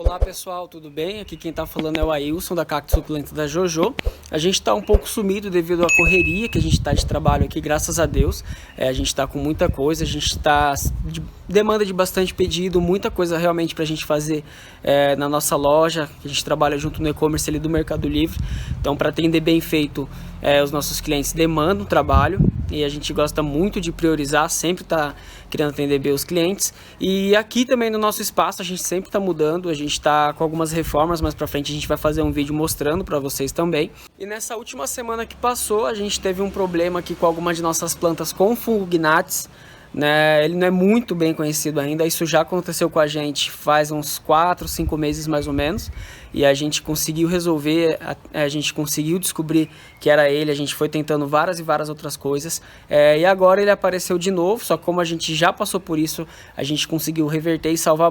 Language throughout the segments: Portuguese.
Olá pessoal, tudo bem? Aqui quem está falando é o Ailson da Cacto Suculenta da Jojo. A gente está um pouco sumido devido à correria que a gente está de trabalho aqui, graças a Deus. A gente está com muita coisa, a gente está de demanda de bastante pedido, muita coisa realmente para a gente fazer na nossa loja. A gente trabalha junto no e-commerce ali do Mercado Livre. Então, para atender bem feito, os nossos clientes demandam trabalho e a gente gosta muito de priorizar, sempre está querendo atender bem os clientes. E aqui também no nosso espaço a gente sempre está mudando, a gente está com algumas reformas, mas para frente a gente vai fazer um vídeo mostrando para vocês também. E nessa última semana que passou, a gente teve um problema aqui com algumas de nossas plantas com fungo gnats, né? Ele não é muito bem conhecido ainda, isso já aconteceu com a gente faz uns 4, 5 meses mais ou menos, e a gente conseguiu resolver, a gente conseguiu descobrir que era ele, a gente foi tentando várias e várias outras coisas, e agora ele apareceu de novo, só que como a gente já passou por isso, a gente conseguiu reverter e salvar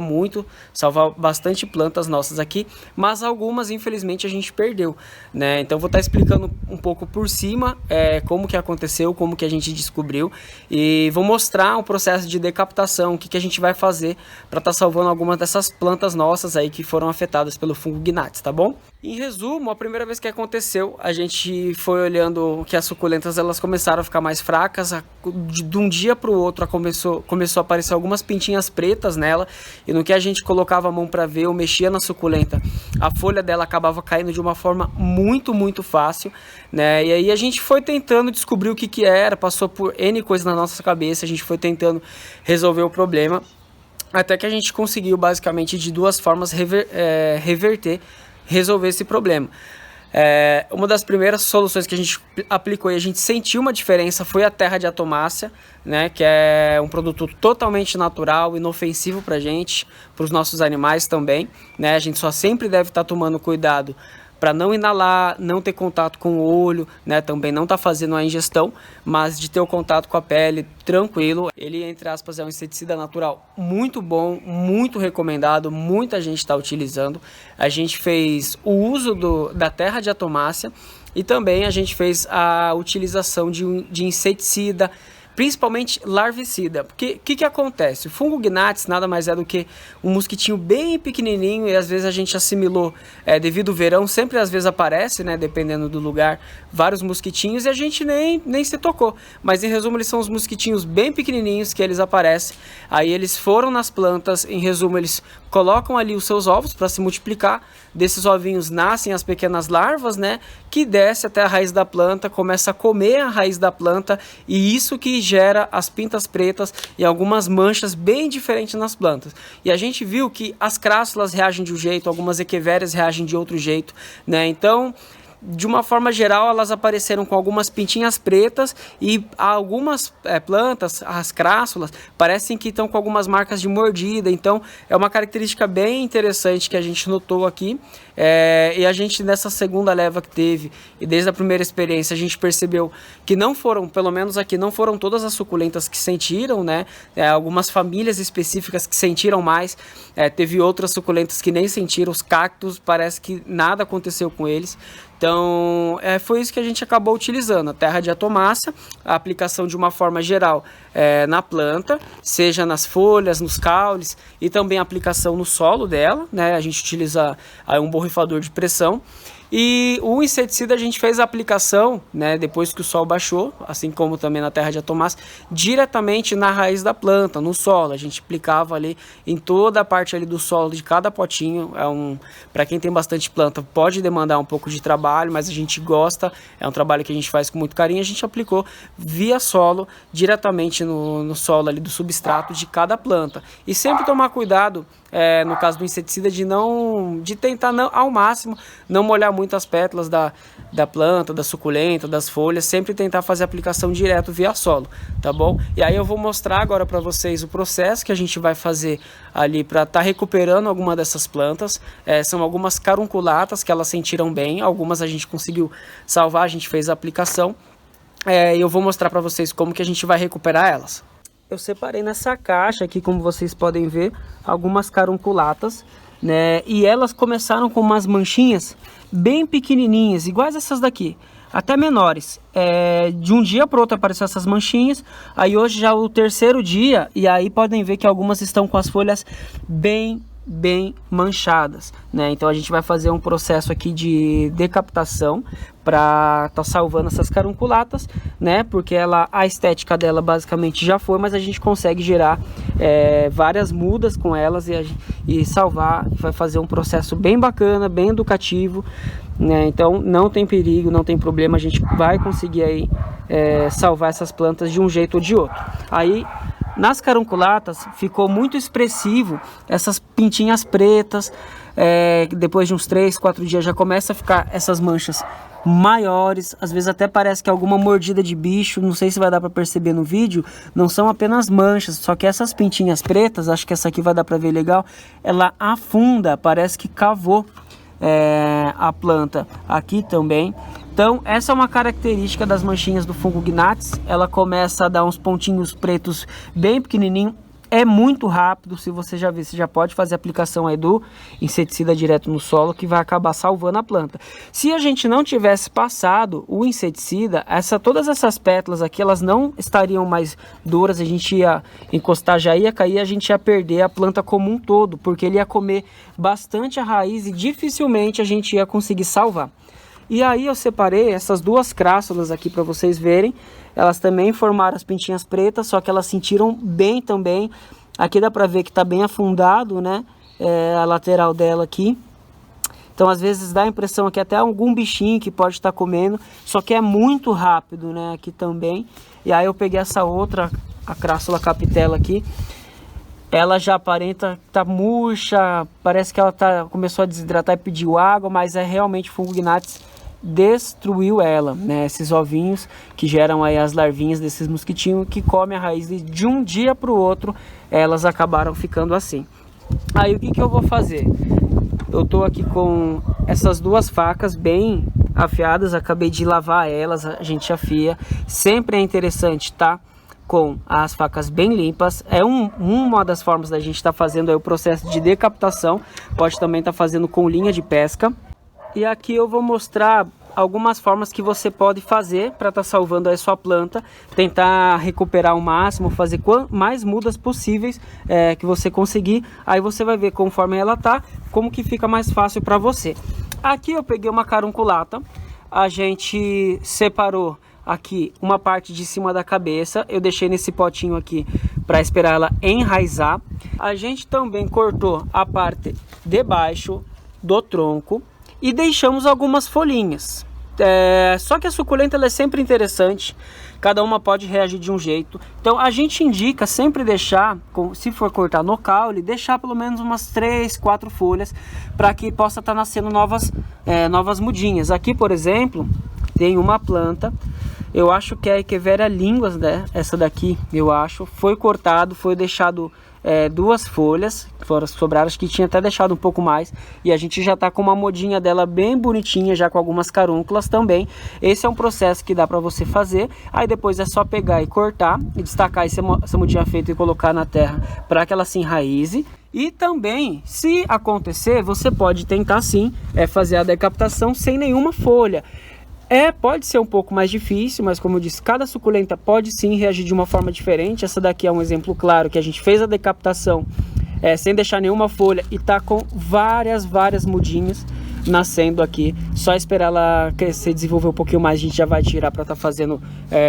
bastante plantas nossas aqui, mas algumas infelizmente a gente perdeu, né? Então vou estar explicando um pouco por cima como que aconteceu, como que a gente descobriu, e vou mostrar um processo de decapitação, o que a gente vai fazer para estar salvando algumas dessas plantas nossas aí que foram afetadas pelo fungo gnats, tá bom? Em resumo, a primeira vez que aconteceu, a gente foi olhando que as suculentas elas começaram a ficar mais fracas, de um dia para o outro começou a aparecer algumas pintinhas pretas nela, e no que a gente colocava a mão para ver ou mexia na suculenta, a folha dela acabava caindo de uma forma muito fácil, né? E aí a gente foi tentando descobrir o que era, passou por N coisas na nossa cabeça, a gente foi tentando resolver o problema, até que a gente conseguiu basicamente de duas formas resolver esse problema. Uma das primeiras soluções que a gente aplicou e a gente sentiu uma diferença foi a terra de atomácia, né, que é um produto totalmente natural, inofensivo para a gente, para os nossos animais também, né? A gente só sempre deve estar tomando cuidado para não inalar, não ter contato com o olho, né? Também não tá fazendo a ingestão, mas de ter o contato com a pele tranquilo. Ele, entre aspas, é um inseticida natural muito bom, muito recomendado, muita gente está utilizando. A gente fez o uso da terra de atomácia e também a gente fez a utilização de inseticida, principalmente larvicida. Porque o que acontece? O fungo gnats nada mais é do que um mosquitinho bem pequenininho, e às vezes a gente assimilou, devido ao verão, sempre às vezes aparece, né, dependendo do lugar, vários mosquitinhos, e a gente nem se tocou. Mas em resumo, eles são os mosquitinhos bem pequenininhos que eles aparecem, aí eles foram nas plantas, em resumo, eles colocam ali os seus ovos para se multiplicar, desses ovinhos nascem as pequenas larvas, né, que desce até a raiz da planta, começa a comer a raiz da planta, e isso que gera as pintas pretas e algumas manchas bem diferentes nas plantas. E a gente viu que as crássulas reagem de um jeito, algumas equivérias reagem de outro jeito, né? Então, de uma forma geral, elas apareceram com algumas pintinhas pretas e algumas plantas, as crássulas, parecem que estão com algumas marcas de mordida. Então, é uma característica bem interessante que a gente notou aqui. E a gente, nessa segunda leva que teve, e desde a primeira experiência, a gente percebeu que não foram, pelo menos aqui, não foram todas as suculentas que sentiram, né? Algumas famílias específicas que sentiram mais, teve outras suculentas que nem sentiram, os cactos, parece que nada aconteceu com eles. Então, foi isso que a gente acabou utilizando, a terra de atomácia, a aplicação de uma forma geral na planta, seja nas folhas, nos caules, e também a aplicação no solo dela, né? A gente utiliza um borrifador de pressão. E o inseticida a gente fez a aplicação, né, depois que o sol baixou, assim como também na terra de atomácia, diretamente na raiz da planta, no solo. A gente aplicava ali em toda a parte ali do solo de cada potinho. Para quem tem bastante planta, pode demandar um pouco de trabalho, mas a gente gosta, é um trabalho que a gente faz com muito carinho. A gente aplicou via solo, diretamente no solo ali do substrato de cada planta. E sempre tomar cuidado, no caso do inseticida, de tentar ao máximo não molhar muito as pétalas da planta, da suculenta, das folhas, sempre tentar fazer a aplicação direto via solo, tá bom? E aí eu vou mostrar agora para vocês o processo que a gente vai fazer ali para estar recuperando alguma dessas plantas. São algumas carunculatas que elas sentiram bem, algumas a gente conseguiu salvar, a gente fez a aplicação, e eu vou mostrar para vocês como que a gente vai recuperar elas. Eu separei nessa caixa aqui, como vocês podem ver, algumas carunculatas, né? E elas começaram com umas manchinhas bem pequenininhas, iguais essas daqui, até menores. De um dia para o outro apareceram essas manchinhas. Aí hoje já é o terceiro dia, e aí podem ver que algumas estão com as folhas bem bem manchadas, né? Então a gente vai fazer um processo aqui de decaptação para tá salvando essas carunculatas, né? Porque a estética dela basicamente já foi, mas a gente consegue gerar várias mudas com elas e salvar. Vai fazer um processo bem bacana, bem educativo, né? Então não tem perigo, não tem problema, a gente vai conseguir aí salvar essas plantas de um jeito ou de outro. Aí nas carunculatas ficou muito expressivo essas pintinhas pretas, depois de uns 3, 4 dias já começa a ficar essas manchas maiores, às vezes até parece que é alguma mordida de bicho, não sei se vai dar para perceber no vídeo, não são apenas manchas, só que essas pintinhas pretas, acho que essa aqui vai dar para ver legal, ela afunda, parece que cavou a planta aqui também. Então essa é uma característica das manchinhas do fungo Gnats, ela começa a dar uns pontinhos pretos bem pequenininho, é muito rápido. Se você já viu, você já pode fazer a aplicação aí do inseticida direto no solo, que vai acabar salvando a planta. Se a gente não tivesse passado o inseticida, todas essas pétalas aqui, elas não estariam mais duras, a gente ia encostar, já ia cair, a gente ia perder a planta como um todo, porque ele ia comer bastante a raiz e dificilmente a gente ia conseguir salvar. E aí eu separei essas duas crássulas aqui para vocês verem. Elas também formaram as pintinhas pretas, só que elas sentiram bem também. Aqui dá para ver que está bem afundado, né? A lateral dela aqui. Então às vezes dá a impressão que até algum bichinho que pode estar comendo, só que é muito rápido, né? Aqui também. E aí eu peguei essa outra, a crássula capitela aqui. Ela já aparenta tá murcha, parece que ela começou a desidratar e pediu água, mas é realmente fungo Gnats destruiu ela, né? Esses ovinhos que geram aí as larvinhas desses mosquitinhos que comem a raiz, e de um dia para o outro elas acabaram ficando assim. Aí o que eu vou fazer? Eu tô aqui com essas duas facas bem afiadas, acabei de lavar elas, a gente afia. Sempre é interessante, tá? Com as facas bem limpas, uma das formas da gente estar fazendo aí o processo de decaptação. Pode também estar fazendo com linha de pesca. E aqui eu vou mostrar algumas formas que você pode fazer para estar salvando a sua planta, tentar recuperar o máximo, fazer mais mudas possíveis que você conseguir. Aí você vai ver conforme ela tá, como que fica mais fácil para você. Aqui eu peguei uma carunculata, a gente separou aqui uma parte de cima da cabeça, eu deixei nesse potinho aqui para esperar ela enraizar. A gente também cortou a parte de baixo do tronco e deixamos algumas folhinhas. Só que a suculenta ela é sempre interessante, cada uma pode reagir de um jeito. Então a gente indica sempre deixar, se for cortar no caule, deixar pelo menos umas 3, 4 folhas para que possa estar nascendo novas mudinhas. Aqui, por exemplo, tem uma planta, eu acho que é a Echeveria linguas, né? Essa daqui, eu acho, foi cortado, foi deixado 2 folhas, sobraram, acho que tinha até deixado um pouco mais, e a gente já está com uma mudinha dela bem bonitinha, já com algumas carúnculas também. Esse é um processo que dá para você fazer, aí depois é só pegar e cortar, e destacar essa mudinha feita e colocar na terra para que ela se enraize. E também, se acontecer, você pode tentar sim fazer a decaptação sem nenhuma folha. Pode ser um pouco mais difícil, mas como eu disse, cada suculenta pode sim reagir de uma forma diferente. Essa daqui é um exemplo claro que a gente fez a decaptação sem deixar nenhuma folha e tá com várias mudinhas nascendo aqui. Só esperar ela crescer, desenvolver um pouquinho mais, a gente já vai tirar para estar fazendo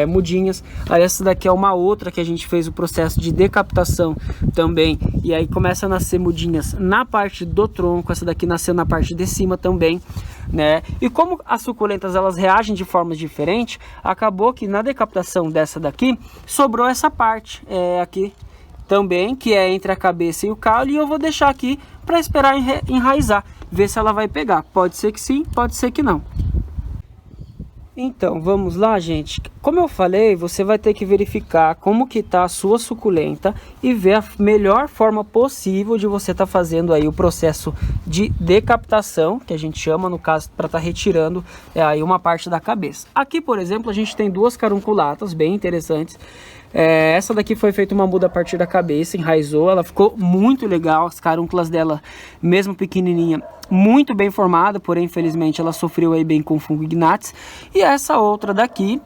mudinhas. Aí essa daqui é uma outra que a gente fez o processo de decaptação também, e aí começa a nascer mudinhas na parte do tronco. Essa daqui nasceu na parte de cima também, né? E como as suculentas elas reagem de formas diferentes, acabou que na decaptação dessa daqui sobrou essa parte aqui também, que é entre a cabeça e o caule, e eu vou deixar aqui para esperar enraizar, ver se ela vai pegar. Pode ser que sim, pode ser que não. Então, vamos lá, gente. Como eu falei, você vai ter que verificar como que tá a sua suculenta e ver a melhor forma possível de você estar fazendo aí o processo de decaptação, que a gente chama, no caso, para estar retirando aí uma parte da cabeça. Aqui, por exemplo, a gente tem 2 carunculatas bem interessantes. Essa daqui foi feita uma muda a partir da cabeça, enraizou, ela ficou muito legal, as carúnculas dela, mesmo pequenininha, muito bem formada, porém infelizmente ela sofreu aí bem com fungo Gnats. E essa outra daqui,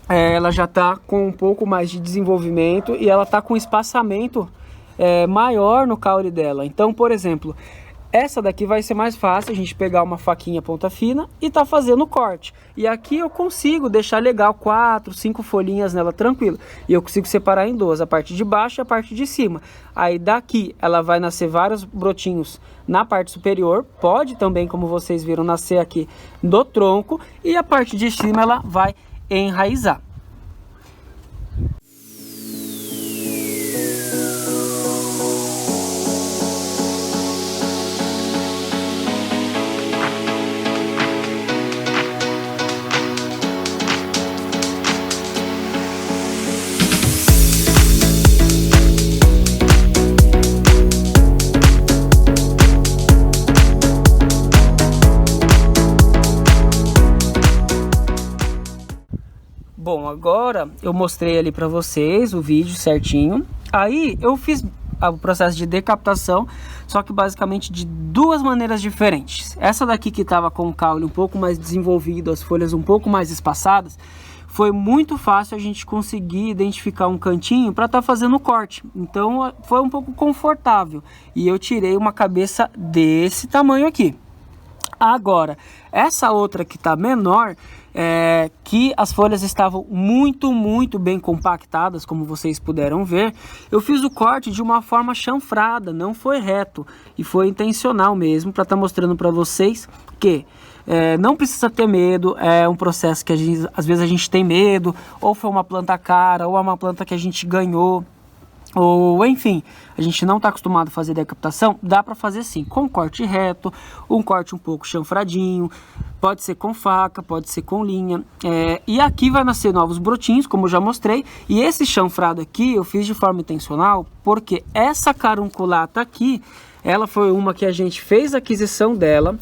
ela já tá com um pouco mais de desenvolvimento e ela tá com espaçamento maior no caule dela. Então, por exemplo, essa daqui vai ser mais fácil a gente pegar uma faquinha ponta fina e tá fazendo o corte. E aqui eu consigo deixar legal 4, 5 folhinhas nela tranquilo. E eu consigo separar em duas, a parte de baixo e a parte de cima. Aí daqui ela vai nascer vários brotinhos na parte superior. Pode também, como vocês viram, nascer aqui do tronco. E a parte de cima ela vai enraizar. Bom, agora eu mostrei ali para vocês o vídeo certinho. Aí eu fiz o processo de decaptação, só que basicamente de duas maneiras diferentes. Essa daqui que estava com o caule um pouco mais desenvolvido, as folhas um pouco mais espaçadas, foi muito fácil a gente conseguir identificar um cantinho para estar fazendo o corte. Então foi um pouco confortável. E eu tirei uma cabeça desse tamanho aqui. Agora, essa outra que está menor, que as folhas estavam muito bem compactadas, como vocês puderam ver, eu fiz o corte de uma forma chanfrada, não foi reto, e foi intencional mesmo, para estar mostrando para vocês que não precisa ter medo. É um processo que às vezes a gente tem medo, ou foi uma planta cara, ou é uma planta que a gente ganhou, ou enfim, a gente não está acostumado a fazer decaptação. Dá para fazer sim, com corte reto, um corte um pouco chanfradinho, pode ser com faca, pode ser com linha, e aqui vai nascer novos brotinhos, como eu já mostrei. E esse chanfrado aqui eu fiz de forma intencional, porque essa carunculata aqui, ela foi uma que a gente fez a aquisição dela,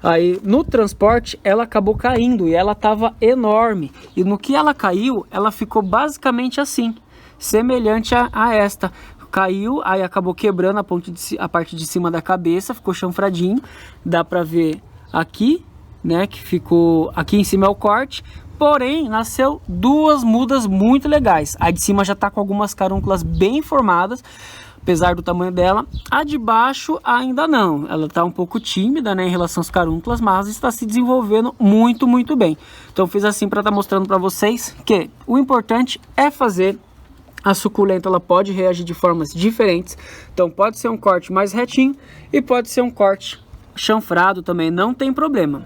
aí no transporte ela acabou caindo e ela estava enorme, e no que ela caiu, ela ficou basicamente assim, semelhante a esta. Caiu, aí acabou quebrando a parte de cima da cabeça, ficou chanfradinho. Dá pra ver aqui, né, que ficou aqui em cima é o corte. Porém, nasceu duas mudas muito legais. A de cima já tá com algumas carúnculas bem formadas, apesar do tamanho dela. A de baixo ainda não, ela tá um pouco tímida, né, em relação às carúnculas, mas está se desenvolvendo muito bem. Então fiz assim para estar mostrando para vocês que o importante é fazer. A suculenta ela pode reagir de formas diferentes, então pode ser um corte mais retinho e pode ser um corte chanfrado também, não tem problema.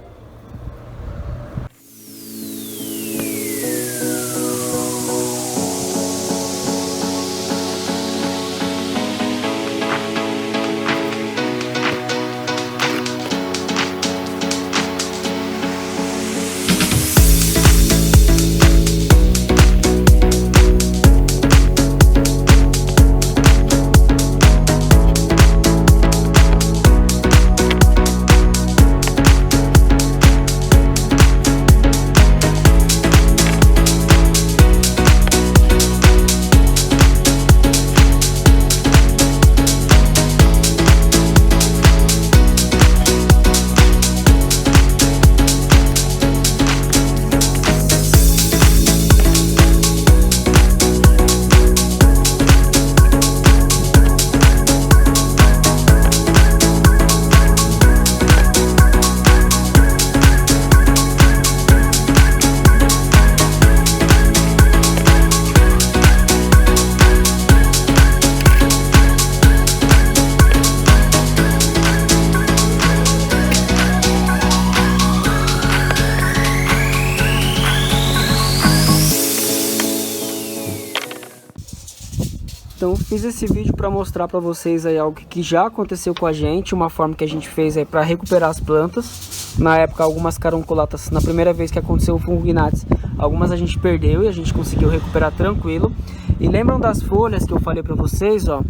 Então fiz esse vídeo para mostrar para vocês aí algo que já aconteceu com a gente, uma forma que a gente fez aí para recuperar as plantas. Na época algumas carunculatas, na primeira vez que aconteceu o fungo gnats, algumas a gente perdeu e a gente conseguiu recuperar tranquilo. E lembram das folhas que eu falei para vocês, ó?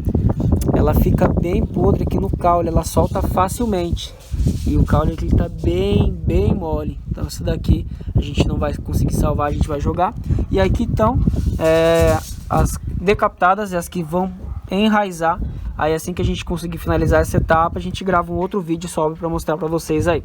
Ela fica bem podre aqui no caule, ela solta facilmente. E o caule aqui tá bem mole. Então isso daqui a gente não vai conseguir salvar, a gente vai jogar. E aqui estão as decaptadas e as que vão enraizar. Aí assim que a gente conseguir finalizar essa etapa, a gente grava um outro vídeo e sobe para mostrar para vocês aí.